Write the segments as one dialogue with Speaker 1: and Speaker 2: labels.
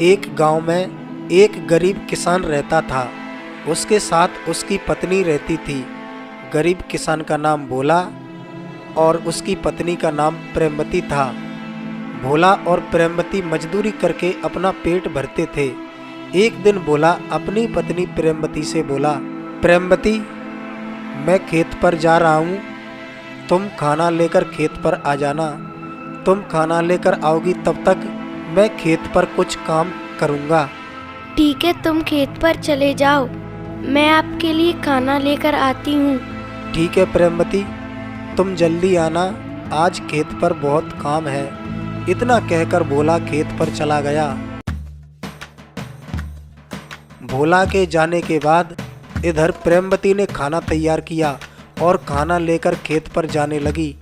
Speaker 1: एक गांव में एक गरीब किसान रहता था। उसके साथ उसकी पत्नी रहती थी। गरीब किसान का नाम भोला और उसकी पत्नी का नाम प्रेमवती था। भोला और प्रेमवती मजदूरी करके अपना पेट भरते थे। एक दिन भोला अपनी पत्नी प्रेमवती से बोला, प्रेमवती, मैं खेत पर जा रहा हूँ, तुम खाना लेकर खेत पर आ जाना। तुम खाना लेकर आओगी तब तक मैं खेत पर कुछ काम करूँगा।
Speaker 2: ठीक है, तुम खेत पर चले जाओ, मैं आपके लिए खाना लेकर आती हूँ।
Speaker 1: ठीक है प्रेमवती, तुम जल्दी आना, आज खेत पर बहुत काम है। इतना कहकर भोला खेत पर चला गया। भोला के जाने के बाद इधर प्रेमवती ने खाना तैयार किया और खाना लेकर खेत पर जाने लगी।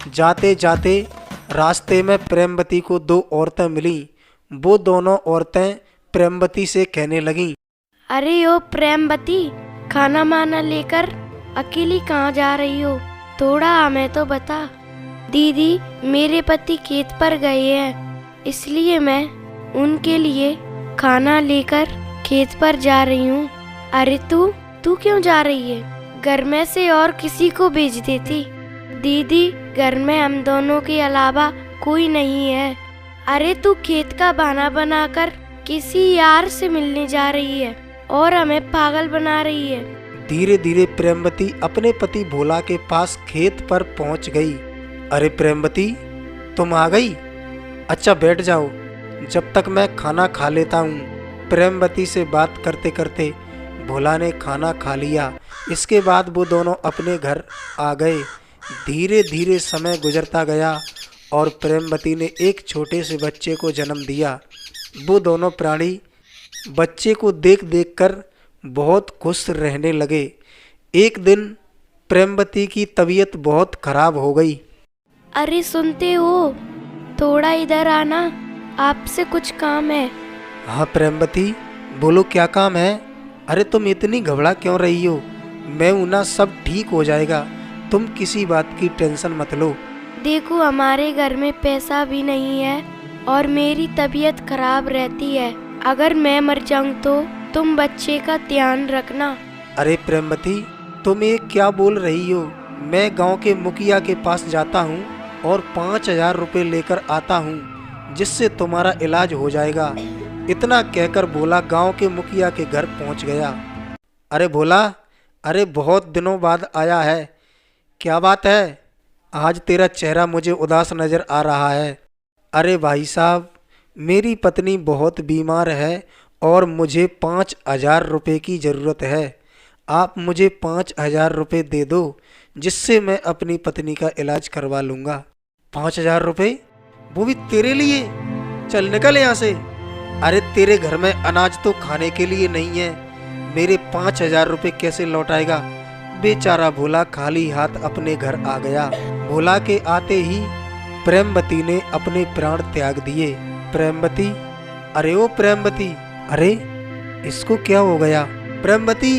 Speaker 1: जाते जाते रास्ते में प्रेमवती को दो औरतें मिलीं। वो दोनों औरतें प्रेमवती से कहने लगीं,
Speaker 2: अरे ओ प्रेमवती, खाना माना लेकर अकेली कहाँ जा रही हो? थोड़ा हमें तो बता। दीदी, मेरे पति खेत पर गए हैं, इसलिए मैं उनके लिए खाना लेकर खेत पर जा रही हूँ। अरे तू क्यों जा रही है? घर में से और किसी को भेज देती। दीदी, घर में हम दोनों के अलावा कोई नहीं है। अरे तू खेत का बहाना बनाकर किसी यार से मिलने जा रही है और हमें पागल बना रही है।
Speaker 1: धीरे धीरे प्रेमवती अपने पति भोला के पास खेत पर पहुंच गई। अरे प्रेमवती, तुम आ गई? अच्छा बैठ जाओ, जब तक मैं खाना खा लेता हूँ। प्रेमवती से बात करते करते भोला ने खाना खा लिया। इसके बाद वो दोनों अपने घर आ गए। धीरे धीरे समय गुजरता गया और प्रेमवती ने एक छोटे से बच्चे को जन्म दिया। वो दोनों प्राणी बच्चे को देख देख कर बहुत खुश रहने लगे। एक दिन प्रेमवती की तबीयत बहुत खराब हो गई।
Speaker 2: अरे सुनते हो, थोड़ा इधर आना, आपसे कुछ काम है।
Speaker 1: हाँ प्रेमवती, बोलो क्या काम है? अरे तुम इतनी घबरा क्यों रही हो? मैं हूं ना, सब ठीक हो जाएगा, तुम किसी बात की टेंशन मत लो।
Speaker 2: देखो, हमारे घर में पैसा भी नहीं है और मेरी तबीयत खराब रहती है। अगर मैं मर जाऊं तो तुम बच्चे का ध्यान रखना।
Speaker 1: अरे प्रेमवती, तुम ये क्या बोल रही हो? मैं गांव के मुखिया के पास जाता हूँ और 5,000 रुपये लेकर आता हूँ, जिससे तुम्हारा इलाज हो जाएगा। इतना कहकर भोला गांव के मुखिया के घर पहुँच गया। अरे भोला, अरे बहुत दिनों बाद आया है, क्या बात है? आज तेरा चेहरा मुझे उदास नज़र आ रहा है। अरे भाई साहब, मेरी पत्नी बहुत बीमार है और मुझे 5,000 रुपये की ज़रूरत है। आप मुझे 5,000 रुपये दे दो, जिससे मैं अपनी पत्नी का इलाज करवा लूँगा। 5,000 रुपये? वो भी तेरे लिए? चल निकल यहाँ से। अरे तेरे घर में अनाज तो खाने के लिए नहीं है, मेरे 5,000 रुपये कैसे लौटाएगा? बेचारा भोला खाली हाथ अपने घर आ गया। भोला के आते ही प्रेमवती ने अपने प्राण त्याग दिए। प्रेमवती, अरे ओ प्रेमवती, अरे इसको क्या हो गया? प्रेमवती,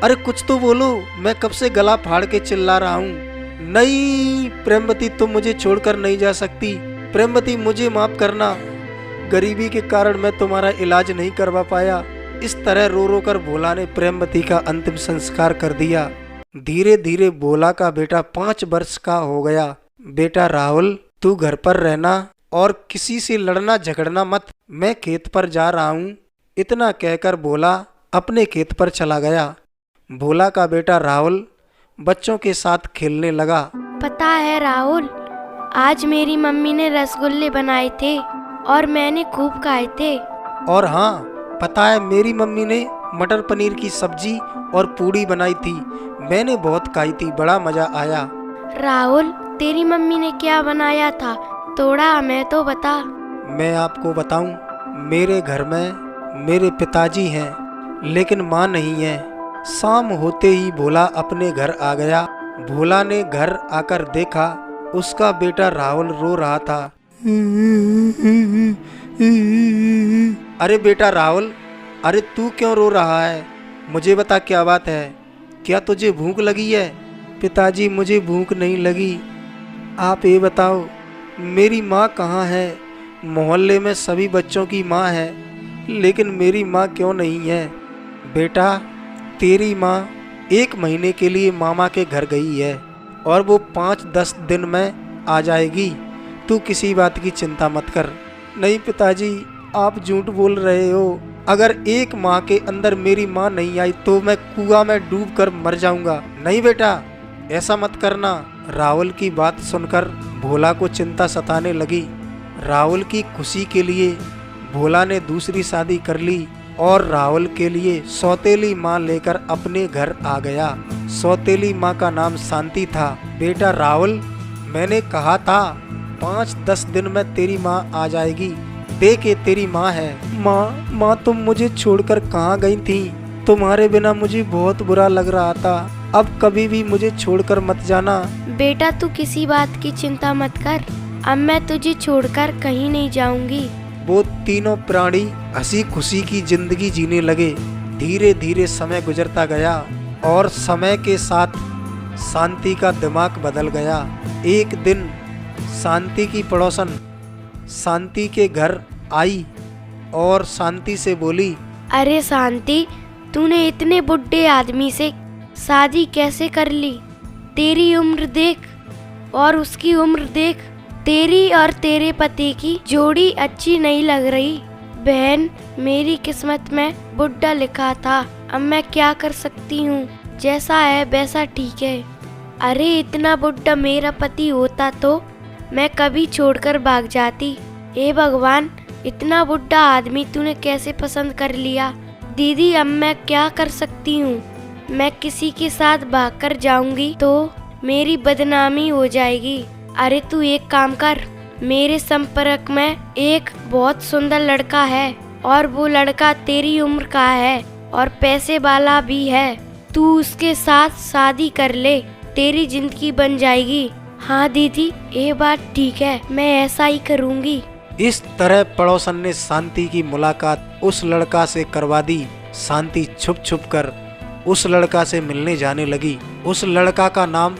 Speaker 1: अरे कुछ तो बोलो, मैं कब से गला फाड़ के चिल्ला रहा हूँ। नहीं प्रेमवती, तुम मुझे छोड़कर नहीं जा सकती। प्रेमवती, मुझे माफ करना, गरीबी के कारण मैं तुम्हारा इलाज नहीं करवा पाया। इस तरह रो रो कर भोला ने प्रेमवती का अंतिम संस्कार कर दिया। धीरे धीरे भोला का बेटा 5 वर्ष का हो गया। बेटा राहुल, तू घर पर रहना और किसी से लड़ना झगड़ना मत, मैं खेत पर जा रहा हूँ। इतना कहकर भोला अपने खेत पर चला गया। भोला का बेटा राहुल बच्चों के साथ खेलने लगा।
Speaker 2: पता है राहुल, आज मेरी मम्मी ने रसगुल्ले बनाए थे और मैंने खूब खाए थे।
Speaker 1: और हाँ, पता है मेरी मम्मी ने मटर पनीर की सब्जी और पूड़ी बनाई थी, मैंने बहुत खाई थी, बड़ा मजा आया।
Speaker 2: राहुल, तेरी मम्मी ने क्या बनाया था? थोड़ा हमें तो बता।
Speaker 1: मैं आपको बताऊं, मेरे घर में मेरे पिताजी हैं लेकिन माँ नहीं है। शाम होते ही भोला अपने घर आ गया। भोला ने घर आकर देखा, उसका बेटा राहुल रो रहा था। अरे बेटा राहुल, अरे तू क्यों रो रहा है? मुझे बता क्या बात है, क्या तुझे भूख लगी है? पिताजी, मुझे भूख नहीं लगी, आप ये बताओ मेरी माँ कहाँ है? मोहल्ले में सभी बच्चों की माँ है, लेकिन मेरी माँ क्यों नहीं है? बेटा, तेरी माँ 1 महीने के लिए मामा के घर गई है और वो 5-10 दिन में आ जाएगी। तू किसी बात की चिंता मत कर। नहीं पिताजी, आप झूठ बोल रहे हो। अगर 1 माह के अंदर मेरी माँ नहीं आई तो मैं कुआं में डूब कर मर जाऊंगा। नहीं बेटा, ऐसा मत करना। राहुल की बात सुनकर भोला को चिंता सताने लगी। राहुल की खुशी के लिए भोला ने दूसरी शादी कर ली और राहुल के लिए सौतेली माँ लेकर अपने घर आ गया। सौतेली माँ का नाम शांति था। बेटा राहुल, मैंने कहा था 5-10 दिन में तेरी माँ आ जाएगी। देख ये तेरी माँ है। माँ तुम मुझे छोड़कर कहाँ गई थी? तुम्हारे बिना मुझे बहुत बुरा लग रहा था। अब कभी भी मुझे छोड़कर मत जाना।
Speaker 2: बेटा तू किसी बात की चिंता मत कर, अब मैं तुझे छोड़कर कहीं नहीं जाऊंगी।
Speaker 1: वो तीनों प्राणी हंसी खुशी की जिंदगी जीने लगे। धीरे धीरे समय गुजरता गया और समय के साथ शांति का दिमाग बदल गया। एक दिन शांति की पड़ोसन शांति के घर आई और शांति से बोली,
Speaker 2: अरे शांति, तूने इतने बुढ़े आदमी से शादी कैसे कर ली? तेरी उम्र देख और उसकी उम्र देख। तेरी और तेरे पति की जोड़ी अच्छी नहीं लग रही। बहन, मेरी किस्मत में बुढ़ा लिखा था, अब मैं क्या कर सकती हूँ? जैसा है वैसा ठीक है। अरे इतना बुढ़ा मेरा पति होता तो मैं कभी छोड़कर भाग जाती। हे भगवान, इतना बुढ़ा आदमी तूने कैसे पसंद कर लिया? दीदी, अब मैं क्या कर सकती हूँ? मैं किसी के साथ भागकर जाऊंगी तो मेरी बदनामी हो जाएगी। अरे तू एक काम कर, मेरे संपर्क में एक बहुत सुंदर लड़का है और वो लड़का तेरी उम्र का है और पैसे वाला भी है। तू उसके साथ शादी कर ले, तेरी जिंदगी बन जाएगी। हाँ दीदी, ये बात ठीक है, मैं ऐसा ही करूँगी।
Speaker 1: इस तरह पड़ोसन ने शांति की मुलाकात उस लड़का से करवा दी। शांति छुप छुप कर उस लड़का से मिलने जाने लगी। उस लड़का का नाम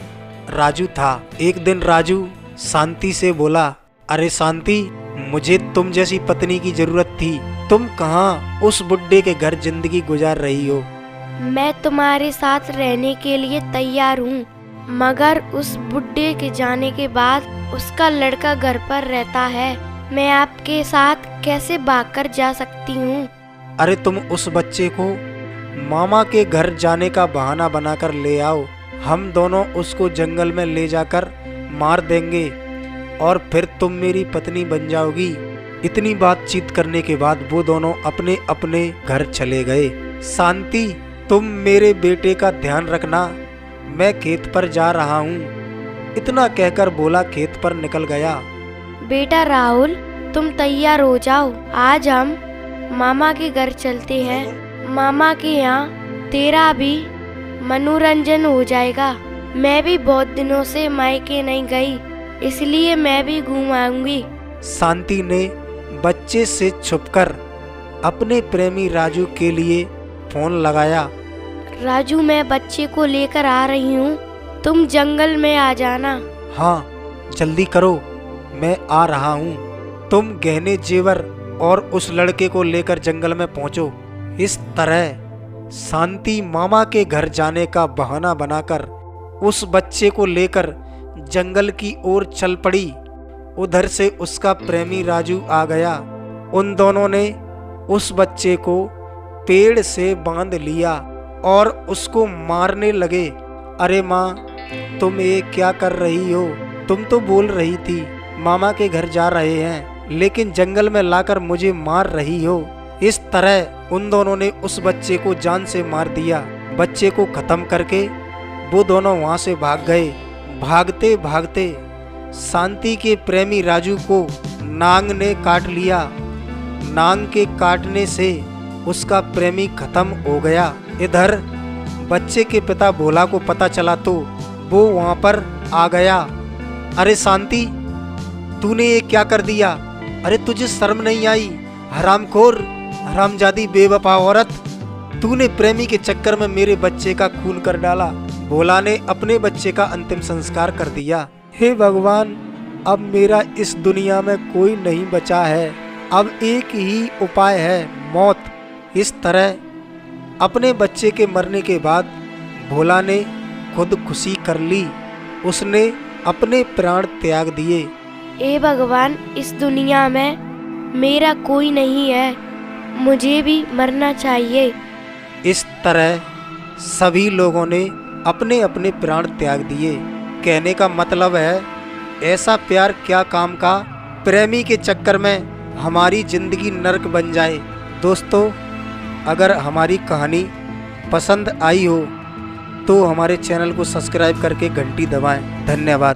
Speaker 1: राजू था। एक दिन राजू शांति से बोला, अरे शांति, मुझे तुम जैसी पत्नी की जरूरत थी। तुम कहाँ उस बुड्ढे के घर जिंदगी गुजार रही हो?
Speaker 2: मैं तुम्हारे साथ रहने के लिए तैयार हूँ, मगर उस बुड्ढे के जाने के बाद उसका लड़का घर पर रहता है। मैं आपके साथ कैसे भागकर जा सकती हूँ?
Speaker 1: अरे तुम उस बच्चे को मामा के घर जाने का बहाना बनाकर ले आओ। हम दोनों उसको जंगल में ले जाकर मार देंगे और फिर तुम मेरी पत्नी बन जाओगी। इतनी बातचीत करने के बाद वो दोनों अपने अपने घर चले गए। शांति, तुम मेरे बेटे का ध्यान रखना, मैं खेत पर जा रहा हूँ। इतना कहकर भोला खेत पर निकल गया।
Speaker 2: बेटा राहुल, तुम तैयार हो जाओ, आज हम मामा के घर चलते हैं। मामा के यहाँ तेरा भी मनोरंजन हो जाएगा। मैं भी बहुत दिनों से मायके नहीं गई, इसलिए मैं भी घूम आऊंगी।
Speaker 1: शांति ने बच्चे से छुपकर अपने प्रेमी राजू के लिए फोन लगाया।
Speaker 2: राजू, मैं बच्चे को लेकर आ रही हूँ, तुम जंगल में आ जाना।
Speaker 1: हाँ, जल्दी करो, मैं आ रहा हूँ। तुम गहने जेवर और उस लड़के को लेकर जंगल में पहुँचो। इस तरह शांति मामा के घर जाने का बहाना बनाकर उस बच्चे को लेकर जंगल की ओर चल पड़ी। उधर से उसका प्रेमी राजू आ गया। उन दोनों ने उस बच्चे को पेड़ से बांध लिया और उसको मारने लगे। अरे माँ, तुम ये क्या कर रही हो? तुम तो बोल रही थी मामा के घर जा रहे हैं, लेकिन जंगल में लाकर मुझे मार रही हो। इस तरह उन दोनों ने उस बच्चे को जान से मार दिया। बच्चे को खत्म करके वो दोनों वहाँ से भाग गए। भागते भागते शांति के प्रेमी राजू को नांग ने काट लिया। नांग के काटने से उसका प्रेमी खत्म हो गया। इधर बच्चे के पिता भोला को पता चला तो वो वहाँ पर आ गया। अरे शांति, तूने ये क्या कर दिया? अरे तुझे शर्म नहीं आई? हरामखोर, हरामजादी, बेवफा औरत, तूने प्रेमी के चक्कर में मेरे बच्चे का खून कर डाला। भोला ने अपने बच्चे का अंतिम संस्कार कर दिया। हे भगवान, अब मेरा इस दुनिया में कोई नहीं बचा है, अब एक ही उपाय है, मौत। इस तरह अपने बच्चे के मरने के बाद भोला ने खुद खुशी कर ली। उसने अपने प्राण त्याग दिए।
Speaker 2: ए भगवान, इस दुनिया में मेरा कोई नहीं है, मुझे भी मरना चाहिए।
Speaker 1: इस तरह सभी लोगों ने अपने अपने प्राण त्याग दिए। कहने का मतलब है, ऐसा प्यार क्या काम का, प्रेमी के चक्कर में हमारी जिंदगी नर्क बन जाए। दोस्तों, अगर हमारी कहानी पसंद आई हो तो हमारे चैनल को सब्सक्राइब करके घंटी दबाएं। धन्यवाद।